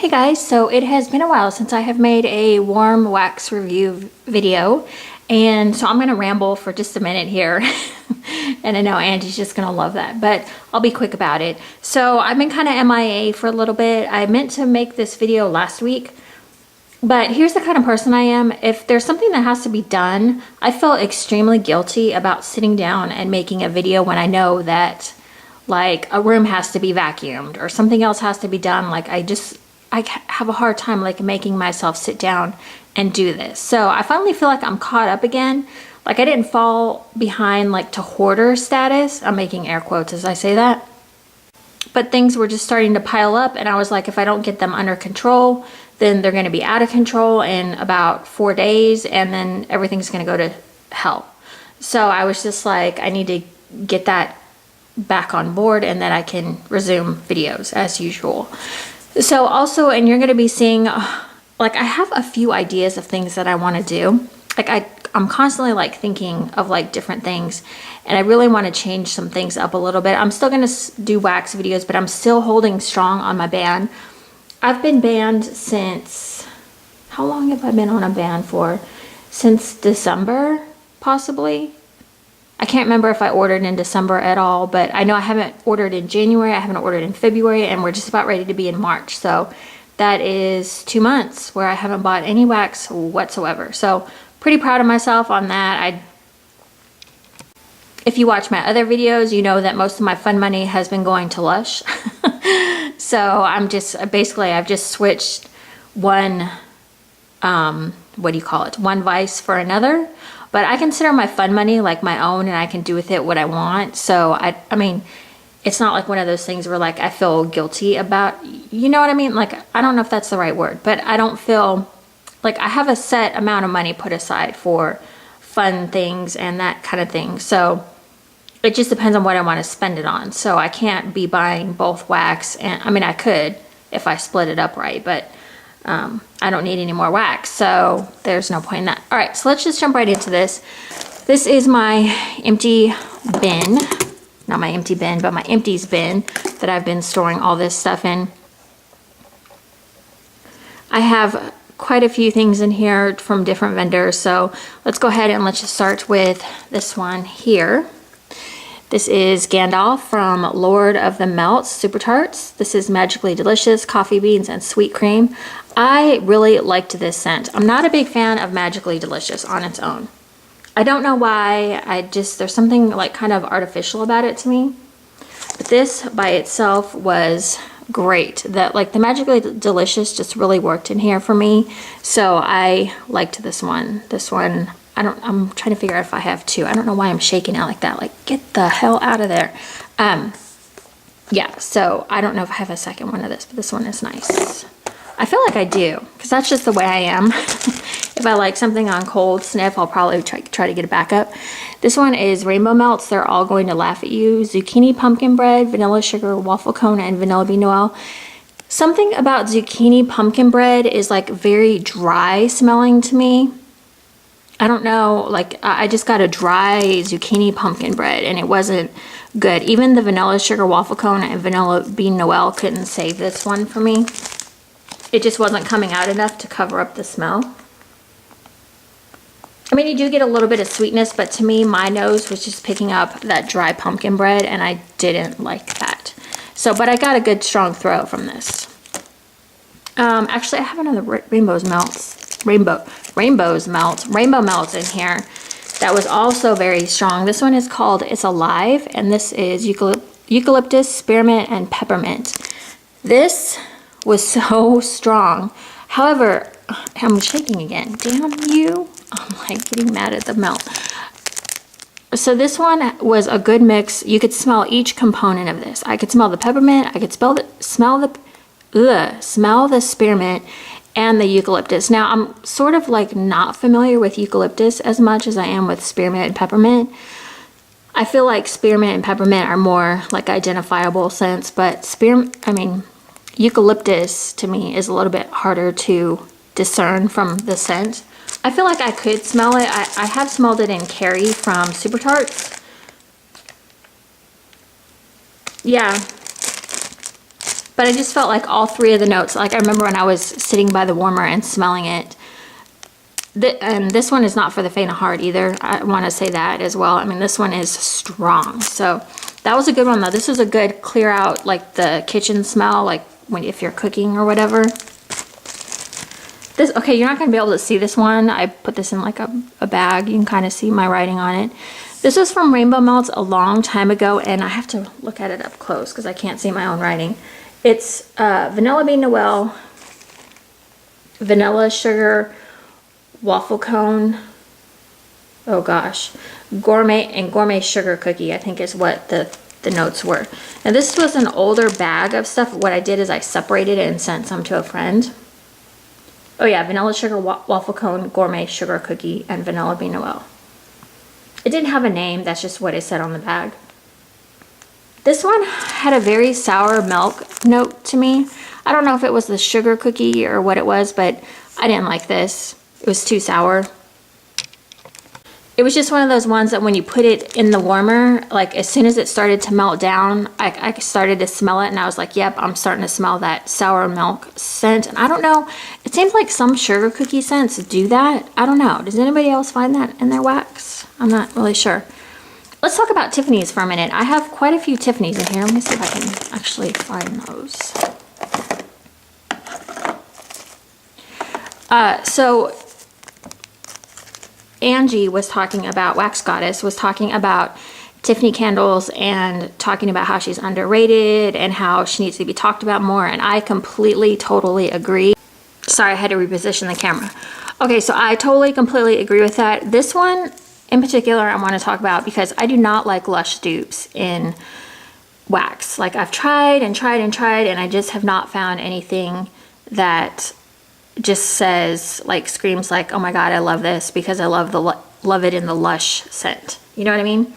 Hey guys, so it has been a while since I have made a warm wax review video, and so I'm going to ramble for just a minute here. And I know Angie's just going to love that, but I'll be quick about it. So I've been kind of MIA for a little bit. I meant to make this video last week, but here's the kind of person I am. If there's something that has to be done, I feel extremely guilty about sitting down and making a video when I know that like a room has to be vacuumed or something else has to be done. Like I have a hard time like making myself sit down and do this. So I finally feel like I'm caught up again. Like I didn't fall behind like to hoarder status. I'm making air quotes as I say that. But things were just starting to pile up, and I was like, if I don't get them under control, then they're going to be out of control in about 4 days, and then everything's going to go to hell. So I was just like, I need to get that back on board, and then I can resume videos as usual. So also, and you're going to be seeing, like I have a few ideas of things that I want to do. Like I'm constantly like thinking of like different things, and I really want to change some things up a little bit. I'm still going to do wax videos, but I'm still holding strong on my ban. I've been banned since, how long have I been on a ban for? Since December, possibly. I can't remember if I ordered in December at all, but I know I haven't ordered in January, I haven't ordered in February, and we're just about ready to be in March. So that is 2 months where I haven't bought any wax whatsoever. So pretty proud of myself on that. If you watch my other videos, you know that most of my fun money has been going to Lush. So I'm just, basically I've just switched one, what do you call it? One vice for another. But I consider my fun money like my own, and I can do with it what I want. So I mean, it's not like one of those things where like I feel guilty about, you know what I mean? Like, I don't know if that's the right word, but I don't feel like I have a set amount of money put aside for fun things and that kind of thing. So it just depends on what I want to spend it on. So I can't be buying both wax, and I mean, I could if I split it up right, but I don't need any more wax, so there's no point in that. All right, so let's just jump right into this. This is my empty bin, not my empty bin, but my empties bin that I've been storing all this stuff in. I have quite a few things in here from different vendors, so let's go ahead and let's just start with this one here. This is Gandalf from Lord of the Melts Super Tarts. This is Magically Delicious, Coffee Beans, and Sweet Cream. I really liked this scent. I'm not a big fan of Magically Delicious on its own. I don't know why, there's something like kind of artificial about it to me. But this by itself was great. The Magically Delicious just really worked in here for me. So I liked this one. This one, I'm trying to figure out if I have two. I don't know why I'm shaking out like that. Like, get the hell out of there. Yeah, so I don't know if I have a second one of this, but this one is nice. I feel like I do, because that's just the way I am. If I like something on cold sniff, I'll probably try to get it back up. This one is Rainbow Melts. They're all going to laugh at you. Zucchini pumpkin bread, vanilla sugar, waffle cone, and vanilla bean noel. Something about zucchini pumpkin bread is like very dry smelling to me. I don't know, like I just got a dry zucchini pumpkin bread and it wasn't good. Even the vanilla sugar waffle cone and vanilla bean noel couldn't save this one for me. It just wasn't coming out enough to cover up the smell. I mean, you do get a little bit of sweetness, but to me, my nose was just picking up that dry pumpkin bread, and I didn't like that. So, but I got a good strong throw from this. Actually, I have another Rainbow Melts in here that was also very strong. This one is called It's Alive, and this is eucalyptus, spearmint, and peppermint. This was so strong. However, I'm shaking again. Damn you. I'm like getting mad at the melt. So this one was a good mix. You could smell each component of this. I could smell the peppermint. I could smell the spearmint and the eucalyptus. Now, I'm sort of like not familiar with eucalyptus as much as I am with spearmint and peppermint. I feel like spearmint and peppermint are more like identifiable scents, but eucalyptus to me is a little bit harder to discern from the scent. I feel like I could smell it. I have smelled it in Carrie from Super Tarts. Yeah. but I just felt like all three of the notes, like I remember when I was sitting by the warmer and smelling it, and this one is not for the faint of heart either. I want to say that as well. I mean, this one is strong. So that was a good one though. This is a good clear out like the kitchen smell, like when if you're cooking or whatever. This, okay, you're not going to be able to see this one. I put this in like a bag. You can kind of see my writing on it. This was from Rainbow Melts a long time ago, and I have to look at it up close because I can't see my own writing. It's Vanilla Bean Noel, Vanilla Sugar, Waffle Cone, oh gosh, Gourmet Sugar Cookie, I think is what the notes were. Now this was an older bag of stuff. What I did is I separated it and sent some to a friend. Oh yeah, Vanilla Sugar, Waffle Cone, Gourmet Sugar Cookie, and Vanilla Bean Noel. It didn't have a name, that's just what it said on the bag. This one had a very sour milk note to me. I don't know if it was the sugar cookie or what it was, but I didn't like this. It was too sour. It was just one of those ones that when you put it in the warmer, like as soon as it started to melt down, I started to smell it and I was like, yep, I'm starting to smell that sour milk scent. And I don't know, it seems like some sugar cookie scents do that. I don't know. Does anybody else find that in their wax? I'm not really sure. Let's talk about Tiffany's for a minute. I have quite a few Tiffany's in here. Let me see if I can actually find those. So Angie was talking about, Wax Goddess was talking about Tiffany candles and talking about how she's underrated and how she needs to be talked about more, and I completely, totally agree. Sorry, I had to reposition the camera. Okay, so I totally, completely agree with that. This one in particular I want to talk about because I do not like Lush dupes in wax. Like I've tried and tried and tried and I just have not found anything that just says, like, screams like, oh my god, I love this, because I love it in the Lush scent. You know what I mean?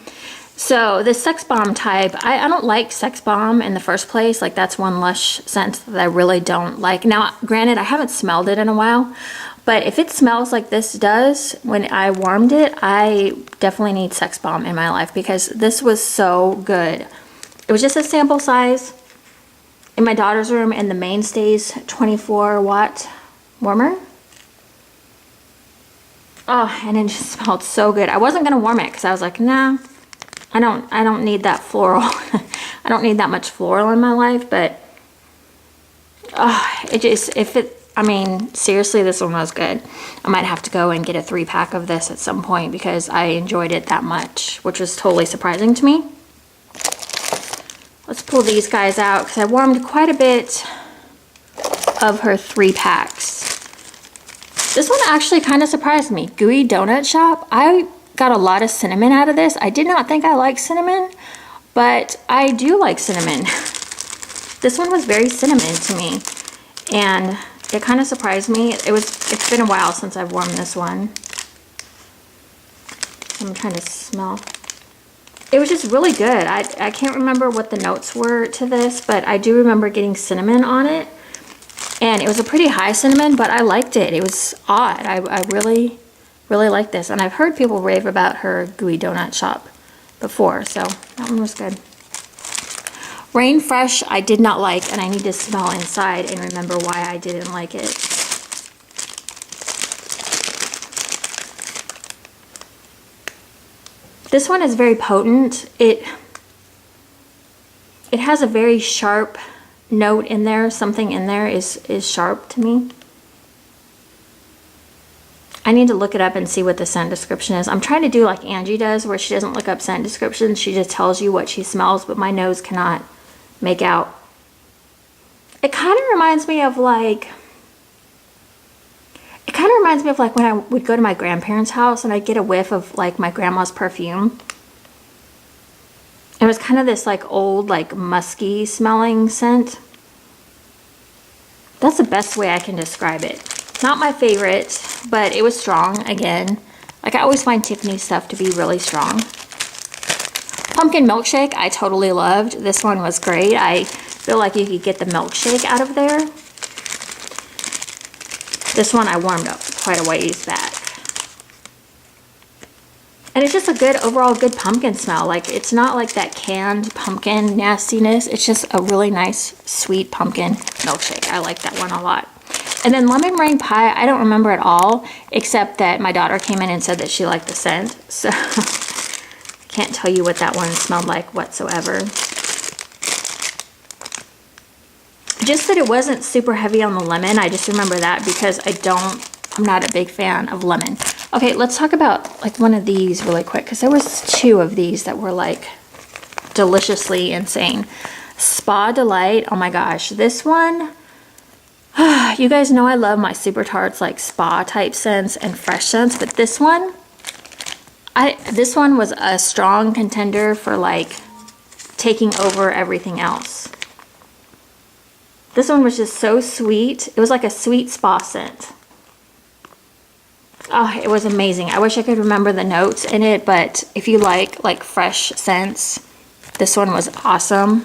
So the Sex Bomb type, I don't like Sex Bomb in the first place. Like that's one Lush scent that I really don't like. Now, granted, I haven't smelled it in a while, but if it smells like this does when I warmed it, I definitely need Sex Bomb in my life because this was so good. It was just a sample size in my daughter's room in the Mainstays 24-watt warmer. Oh, and it just smelled so good. I wasn't gonna warm it because I was like, nah, I don't need that floral. I don't need that much floral in my life, but it just, I mean, seriously, this one was good. I might have to go and get a 3-pack of this at some point because I enjoyed it that much, which was totally surprising to me. Let's pull these guys out because I warmed quite a bit of her 3-packs. This one actually kind of surprised me. Gooey Donut Shop. I got a lot of cinnamon out of this. I did not think I liked cinnamon, but I do like cinnamon. This one was very cinnamon to me, and it kind of surprised me. It's been a while since I've warmed this one. I'm trying to smell. It was just really good. I can't remember what the notes were to this, but I do remember getting cinnamon on it. And it was a pretty high cinnamon, but I liked it. It was odd. I really, really liked this. And I've heard people rave about her Gooey Donut Shop before, so that one was good. Rain Fresh I did not like, and I need to smell inside and remember why I didn't like it. This one is very potent. It has a very sharp note in there. Something in there is sharp to me. I need to look it up and see what the scent description is. I'm trying to do like Angie does, where she doesn't look up scent descriptions. She just tells you what she smells, but my nose cannot make out. It kind of reminds me of like, when I would go to my grandparents' house and I'd get a whiff of like my grandma's perfume. It was kind of this like old, like musky smelling scent. That's the best way I can describe it. Not my favorite, but it was strong again. Like I always find Tiffany stuff to be really strong. Pumpkin milkshake, I totally loved. This one was great. I feel like you could get the milkshake out of there. This one I warmed up quite a ways back. And it's just a good, overall good pumpkin smell. Like, it's not like that canned pumpkin nastiness. It's just a really nice, sweet pumpkin milkshake. I like that one a lot. And then lemon meringue pie, I don't remember at all, except that my daughter came in and said that she liked the scent. So, I can't tell you what that one smelled like whatsoever. Just that it wasn't super heavy on the lemon. I just remember that because I'm not a big fan of lemon. Okay, let's talk about like one of these really quick, because there was 2 of these that were like deliciously insane. Spa Delight, oh my gosh, this one, you guys know I love my Super Tarts like spa type scents and fresh scents, but this one was a strong contender for like taking over everything else. This one was just so sweet. It was like a sweet spa scent. Oh, it was amazing. I wish I could remember the notes in it, but if you like fresh scents, this one was awesome.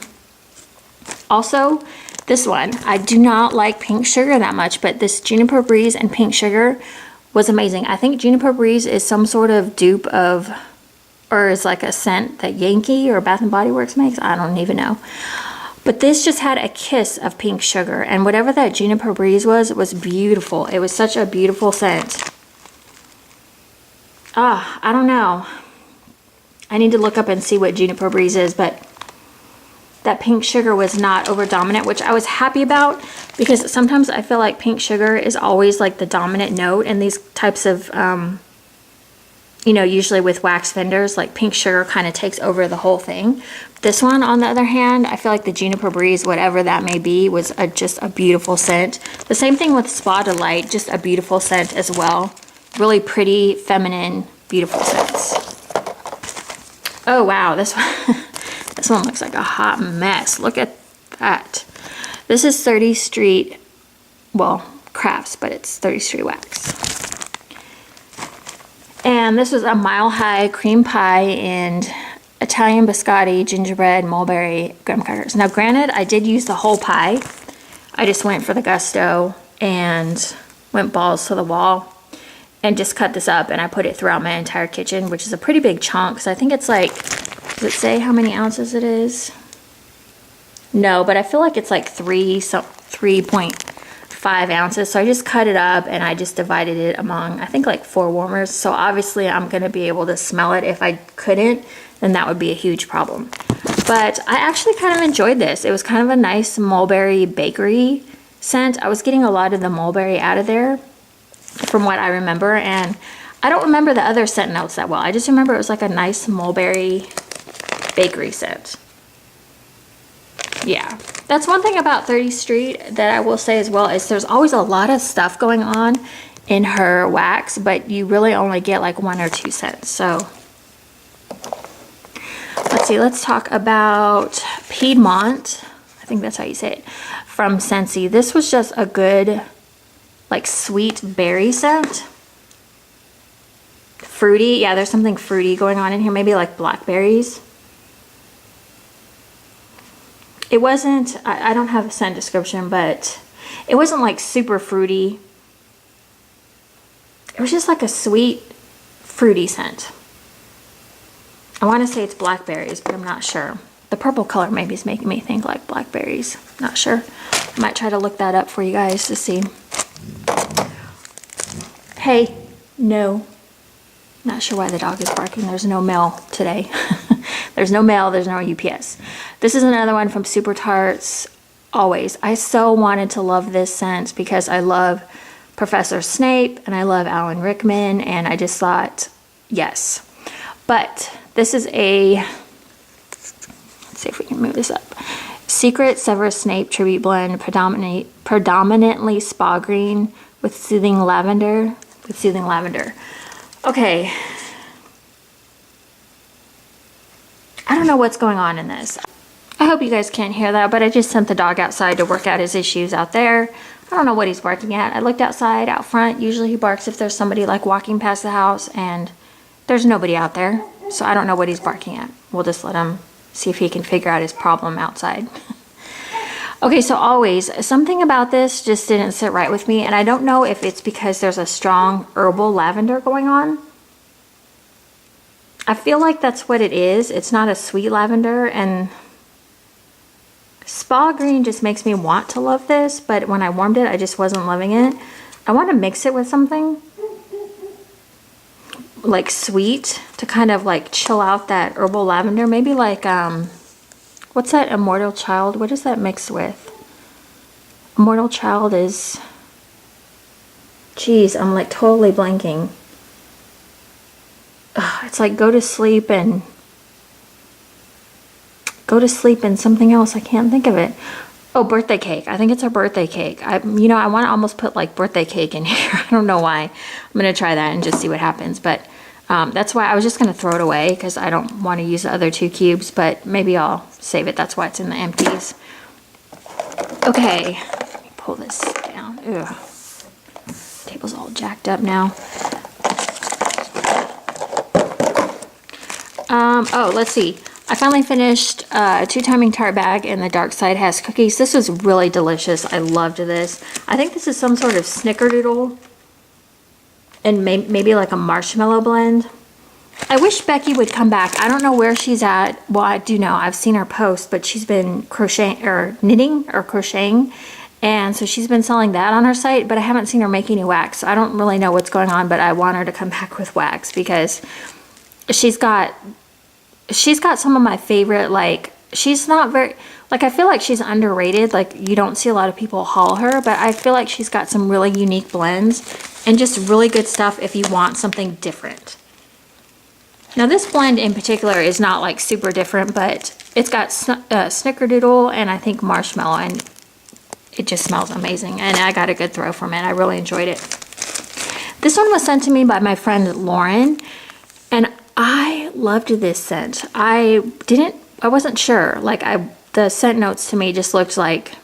Also, this one, I do not like pink sugar that much, but this Juniper Breeze and pink sugar was amazing. I think Juniper Breeze is some sort of dupe of, or is like a scent that Yankee or Bath & Body Works makes. I don't even know. But this just had a kiss of pink sugar, and whatever that Juniper Breeze was, it was beautiful. It was such a beautiful scent. I don't know. I need to look up and see what Juniper Breeze is, but that pink sugar was not over dominant, which I was happy about, because sometimes I feel like pink sugar is always like the dominant note in these types of, you know, usually with wax vendors, like pink sugar kind of takes over the whole thing. This one, on the other hand, I feel like the Juniper Breeze, whatever that may be, was just a beautiful scent. The same thing with Spa Delight, just a beautiful scent as well. Really pretty, feminine, beautiful scents. Oh wow, this one, this one looks like a hot mess. Look at that. This is 30th Street, well, Crafts, but it's 30th Street Wax. And this was a Mile High cream pie and Italian biscotti, gingerbread, mulberry, graham crackers. Now granted, I did use the whole pie. I just went for the gusto and went balls to the wall and just cut this up, and I put it throughout my entire kitchen, which is a pretty big chunk. So I think it's like, does it say how many ounces it is? No, but I feel like it's like 3.5 ounces. So I just cut it up and I just divided it among, I think, like 4 warmers. So obviously I'm gonna be able to smell it. If I couldn't, then that would be a huge problem. But I actually kind of enjoyed this. It was kind of a nice mulberry bakery scent. I was getting a lot of the mulberry out of there, from what I remember, and I don't remember the other scent notes that well. I just remember it was like a nice mulberry bakery scent. Yeah, that's one thing about 30th Street that I will say as well, is there's always a lot of stuff going on in her wax, but you really only get like 1 or 2 scents. So let's see, let's talk about Piedmont. I think that's how you say it, from Scentsy. This was just a good, like, sweet berry scent. Fruity, yeah, there's something fruity going on in here, maybe like blackberries. It wasn't, I don't have a scent description, but it wasn't like super fruity. It was just like a sweet, fruity scent. I want to say it's blackberries, but I'm not sure. The purple color maybe is making me think like blackberries. Not sure. I might try to look that up for you guys to see. Hey, no. Not sure why the dog is barking. There's no mail today. There's no mail, there's no UPS. This is another one from Super Tarts. Always. I so wanted to love this scent because I love Professor Snape and I love Alan Rickman, and I just thought, yes. But this is a, let's see if we can move this up. Secret Severus Snape Tribute Blend, predominantly spa green with soothing lavender. Okay. I don't know what's going on in this. I hope you guys can't hear that, but I just sent the dog outside to work out his issues out there. I don't know what he's barking at. I looked outside, out front. Usually he barks if there's somebody like walking past the house, and there's nobody out there. So I don't know what he's barking at. We'll just let him see if he can figure out his problem outside. Okay, so always, something about this just didn't sit right with me, and I don't know if it's because there's a strong herbal lavender going on. I feel like that's what it is. It's not a sweet lavender, and Spa Green just makes me want to love this, but when I warmed it, I just wasn't loving it. I want to mix it with something like sweet to kind of like chill out that herbal lavender. Maybe like, what's that Immortal Child? What is that mixed with? Immortal Child is, geez, I'm like totally blanking. Ugh, it's like Go to Sleep and something else. I can't think of it. Oh, Birthday Cake. I think it's a Birthday Cake. I want to almost put like Birthday Cake in here. I don't know why. I'm going to try that and just see what happens. But that's why I was just going to throw it away because I don't want to use the other 2 cubes. But maybe I'll save it. That's why it's in the empties. Okay. Let me pull this down. Ugh. Table's all jacked up now. Oh, let's see. I finally finished a 2-timing tart bag, and the dark side has cookies. This was really delicious. I loved this. I think this is some sort of snickerdoodle and maybe like a marshmallow blend. I wish Becky would come back. I don't know where she's at. Well, I do know. I've seen her post, but she's been crocheting or knitting or crocheting. And so she's been selling that on her site, but I haven't seen her make any wax. So I don't really know what's going on, but I want her to come back with wax because she's got some of my favorite, like, she's not very, like, I feel like she's underrated. Like, you don't see a lot of people haul her, but I feel like she's got some really unique blends and just really good stuff if you want something different. Now, this blend in particular is not, like, super different, but it's got snickerdoodle and I think marshmallow, and it just smells amazing. And I got a good throw from it. I really enjoyed it. This one was sent to me by my friend Lauren, and I loved this scent. I wasn't sure. Like, the scent notes to me just looked like,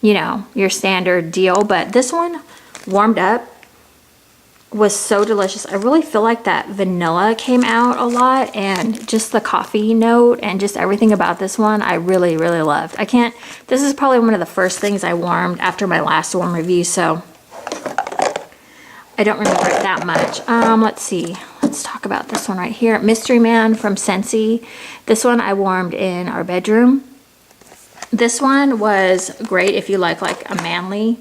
you know, your standard deal. But this one, warmed up, was so delicious. I really feel like that vanilla came out a lot, and just the coffee note and just everything about this one, I really, really loved. This is probably one of the first things I warmed after my last warm review, so I don't remember it that much. Let's see. Let's talk about this one right here. Mystery Man from Scentsy. This one I warmed in our bedroom. This one was great if you like a manly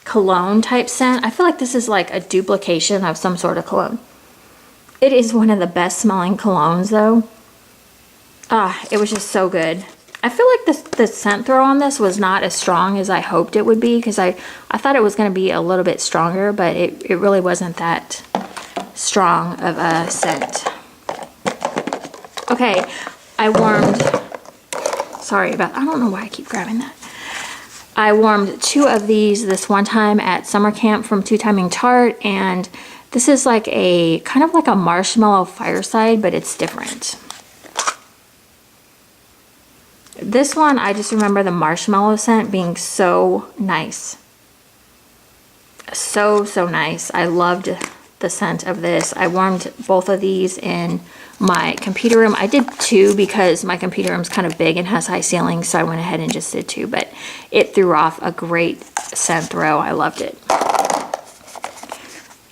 cologne type scent. I feel like this is like a duplication of some sort of cologne. It is one of the best smelling colognes though. It was just so good. I feel like the scent throw on this was not as strong as I hoped it would be, because I thought it was going to be a little bit stronger, but it really wasn't that strong of a scent. Okay, I warmed, I don't know why I keep grabbing that. I warmed 2 of these this one time at summer camp from 2-timing tart, and this is like kind of like a marshmallow fireside, but it's different. This one, I just remember the marshmallow scent being so nice. So nice. I loved the scent of this. I warmed both of these in my computer room. I did 2 because my computer room's kind of big and has high ceilings, so I went ahead and just did 2, but it threw off a great scent throw. I loved it.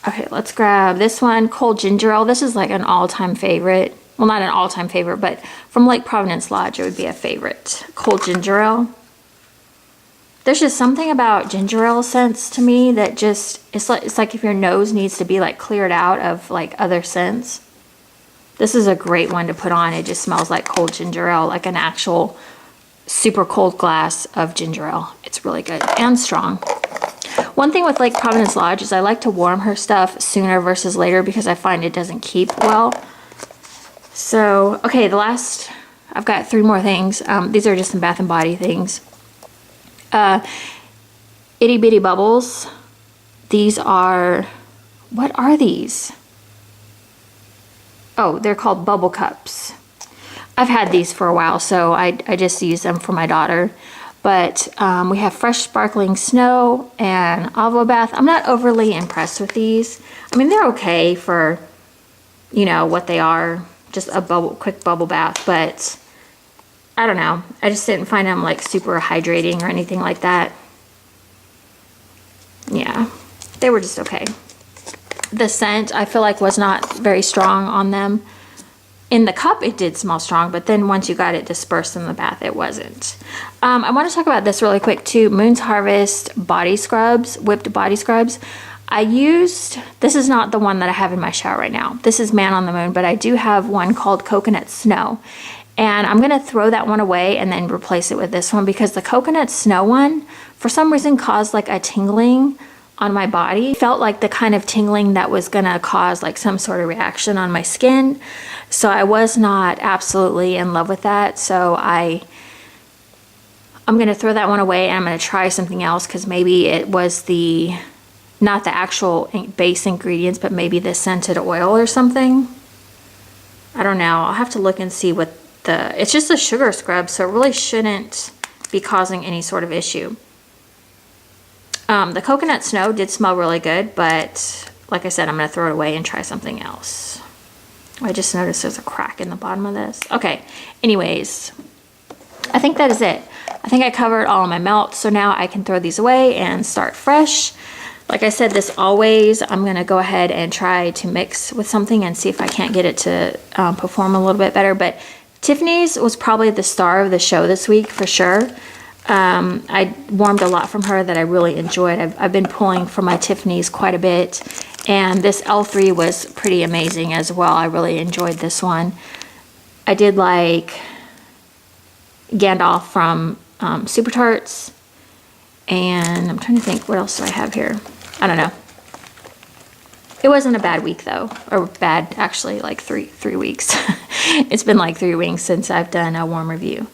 Okay, let's grab this one, Cold Ginger Ale. This is like an all-time favorite. Well, not an all-time favorite, but from Lake Providence Lodge, it would be a favorite. Cold Ginger Ale. There's just something about ginger ale scents to me that just, it's like if your nose needs to be like cleared out of like other scents. This is a great one to put on. It just smells like cold ginger ale, like an actual super cold glass of ginger ale. It's really good and strong. One thing with Lake Providence Lodge is I like to warm her stuff sooner versus later because I find it doesn't keep well. So, okay, I've got 3 more things. These are just some Bath & Body things. Itty Bitty Bubbles. These are, what are these? Oh, they're called Bubble Cups. I've had these for a while, so I just use them for my daughter. But we have Fresh Sparkling Snow and Avo Bath. I'm not overly impressed with these. I mean, they're okay for, you know, what they are. Just a quick bubble bath, but I don't know. I just didn't find them like super hydrating or anything like that. Yeah, they were just okay. The scent I feel like was not very strong on them. in the cup it did smell strong, but then once you got it dispersed in the bath, it wasn't. I want to talk about this really quick too. Moon's Harvest body scrubs, whipped body scrubs. I used, this is not the one that I have in my shower right now. This is Man on the Moon, but I do have one called Coconut Snow. And I'm going to throw that one away and then replace it with this one, because the Coconut Snow one, for some reason, caused like a tingling on my body. It felt like the kind of tingling that was going to cause like some sort of reaction on my skin. So I was not absolutely in love with that. So I'm going to throw that one away, and I'm going to try something else, because maybe it was not the actual base ingredients, but maybe the scented oil or something. I don't know. I'll have to look and see what it's just a sugar scrub, so it really shouldn't be causing any sort of issue. The Coconut Snow did smell really good, but like I said, I'm going to throw it away and try something else. I just noticed there's a crack in the bottom of this. Okay, anyways, I think that is it. I think I covered all of my melts, so now I can throw these away and start fresh. Like I said, this always, I'm going to go ahead and try to mix with something and see if I can't get it to perform a little bit better. But Tiffany's was probably the star of the show this week for sure. I warmed a lot from her that I really enjoyed. I've been pulling from my Tiffany's quite a bit, and this L3 was pretty amazing as well. I really enjoyed this one. I did like Gandalf from Super Tarts, and I'm trying to think, what else do I have here? I don't know. It wasn't a bad week though, or bad, actually, like three weeks. It's been like 3 weeks since I've done a warm review.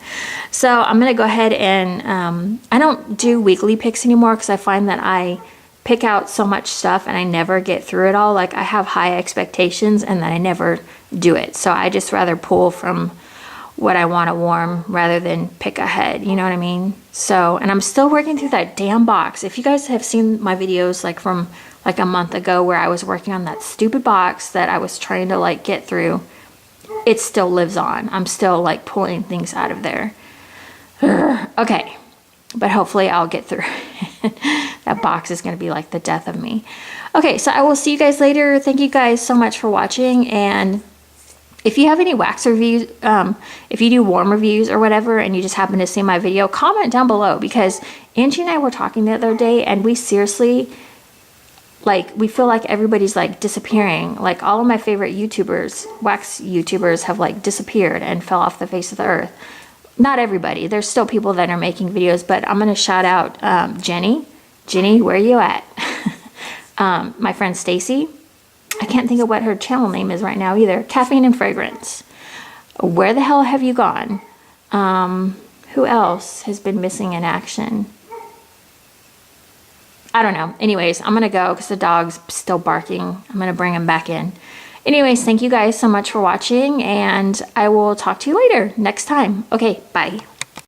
So I'm gonna go ahead and, I don't do weekly picks anymore, because I find that I pick out so much stuff and I never get through it all. Like, I have high expectations and then I never do it. So I just rather pull from what I want to warm rather than pick ahead, you know what I mean? So, and I'm still working through that damn box. If you guys have seen my videos like from like a month ago where I was working on that stupid box that I was trying to like get through, it still lives on. I'm still like pulling things out of there. Okay, but hopefully I'll get through. That box is going to be like the death of me. Okay, so I will see you guys later. Thank you guys so much for watching, and if you have any wax reviews, if you do warm reviews or whatever, and you just happen to see my video, comment down below, because Angie and I were talking the other day, and we seriously, like, we feel like everybody's like disappearing. Like, all of my favorite YouTubers, wax YouTubers, have like disappeared and fell off the face of the earth. Not everybody. There's still people that are making videos, but I'm going to shout out Jenny. Jenny, where are you at? My friend Stacy. I can't think of what her channel name is right now either. Caffeine and Fragrance. Where the hell have you gone? Who else has been missing in action? I don't know. Anyways, I'm going to go because the dog's still barking. I'm going to bring him back in. Anyways, thank you guys so much for watching, and I will talk to you later next time. Okay, bye.